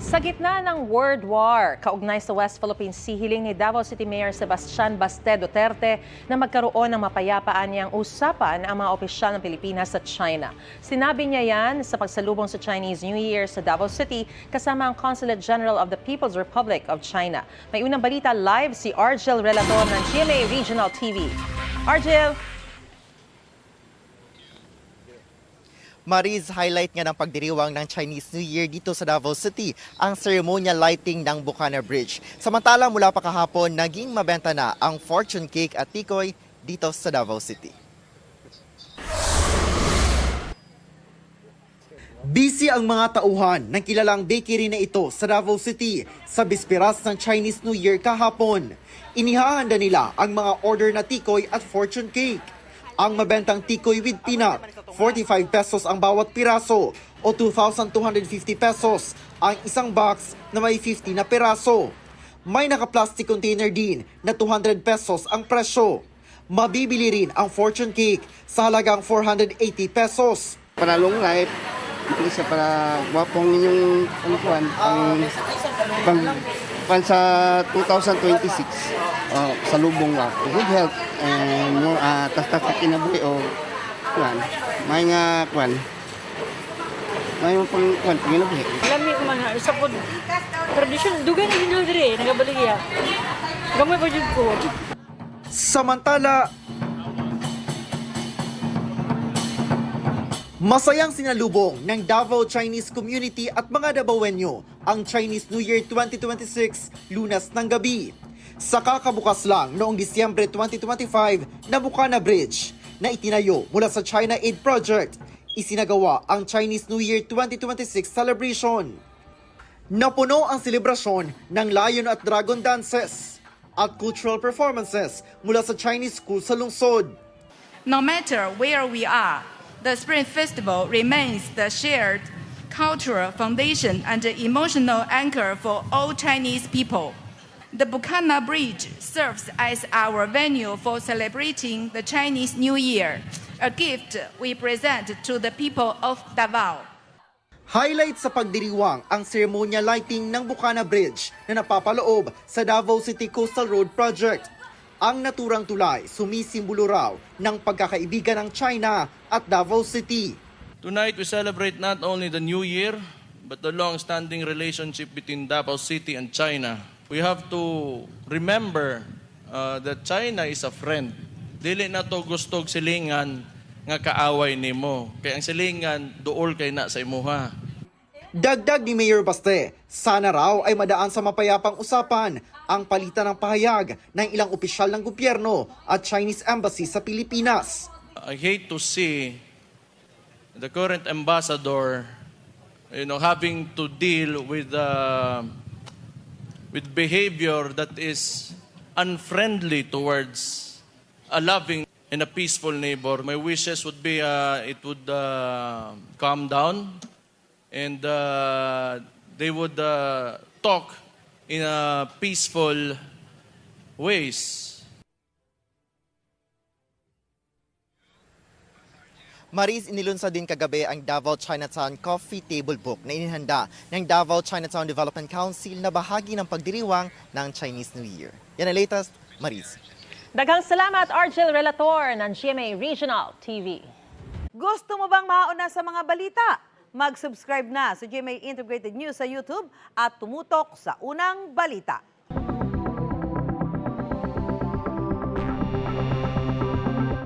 Sa gitna ng World War, kaugnay sa West Philippine Sea, hiling ni Davao City Mayor Sebastian Baste Duterte na magkaroon ng mapayapaan niyang usapan ang mga opisyal ng Pilipinas sa China. Sinabi niya yan sa pagsalubong sa Chinese New Year sa Davao City kasama ang Consulate General of the People's Republic of China. May unang balita live si Argel Relator ng GMA Regional TV. Argel! Mariz, highlight nga ng pagdiriwang ng Chinese New Year dito sa Davao City ang ceremonial lighting ng Bukana Bridge. Samantala mula pa kahapon, naging mabenta na ang fortune cake at tikoy dito sa Davao City. Busy ang mga tauhan ng kilalang bakery na ito sa Davao City sa bisperas ng Chinese New Year kahapon. Inihahanda nila ang mga order na tikoy at fortune cake. Ang mabentang tikoy with peanut, 45 pesos ang bawat piraso o 2,250 pesos ang isang box na may 50 na piraso. May naka-plastic container din na 200 pesos ang presyo. Mabibili rin ang fortune cake sa halagang 480 pesos. Para long life, hindi siya para wapong inyong pang sa 2026 sa lubong wa good health and more tas kinabuhi o kuan may nga kuan may pang kinabuhi. Lami man sa pod tradition dugay na din dire nagabaligya. Gamay pa jud ko. Samantala, masayang sinalubong ng Davao Chinese community at mga Davaoenyo ang Chinese New Year 2026 Lunas ng gabi. Sa kakabukas lang noong Disyembre 2025 na Bukana Bridge na itinayo mula sa China Aid Project, isinagawa ang Chinese New Year 2026 celebration. Napuno ang selebrasyon ng Lion at Dragon dances at cultural performances mula sa Chinese school sa lungsod. No matter where we are, the Spring Festival remains the shared cultural foundation and emotional anchor for all Chinese people. The Bukana Bridge serves as our venue for celebrating the Chinese New Year, a gift we present to the people of Davao. Highlight sa pagdiriwang ang ceremonial lighting ng Bukana Bridge na napapaloob sa Davao City Coastal Road Project. Ang naturang tulay sumisimbolo raw ng pagkakaibigan ng China at Davao City. Tonight we celebrate not only the New Year, but the long-standing relationship between Davao City and China. We have to remember that China is a friend. Dili na to gustog silingan nga kaaway nimo. Kaya ang silingan duol kay na sa imuha. Dagdag ni Mayor Baste, sana raw ay madaan sa mapayapang usapan ang palitan ng pahayag ng ilang opisyal ng gobyerno at Chinese Embassy sa Pilipinas. I hate to see the current ambassador, having to deal with behavior that is unfriendly towards a loving and a peaceful neighbor. My wishes would be it would calm down and they would talk in a peaceful ways. Mariz, inilunsad din kagabi ang Davao Chinatown Coffee Table Book na inihanda ng Davao Chinatown Development Council na bahagi ng pagdiriwang ng Chinese New Year. Yan ang latest, Mariz. Daghang salamat, Argel Relator ng GMA Regional TV. Gusto mo bang mauna sa mga balita? Mag-subscribe na sa GMA Integrated News sa YouTube at tumutok sa unang balita.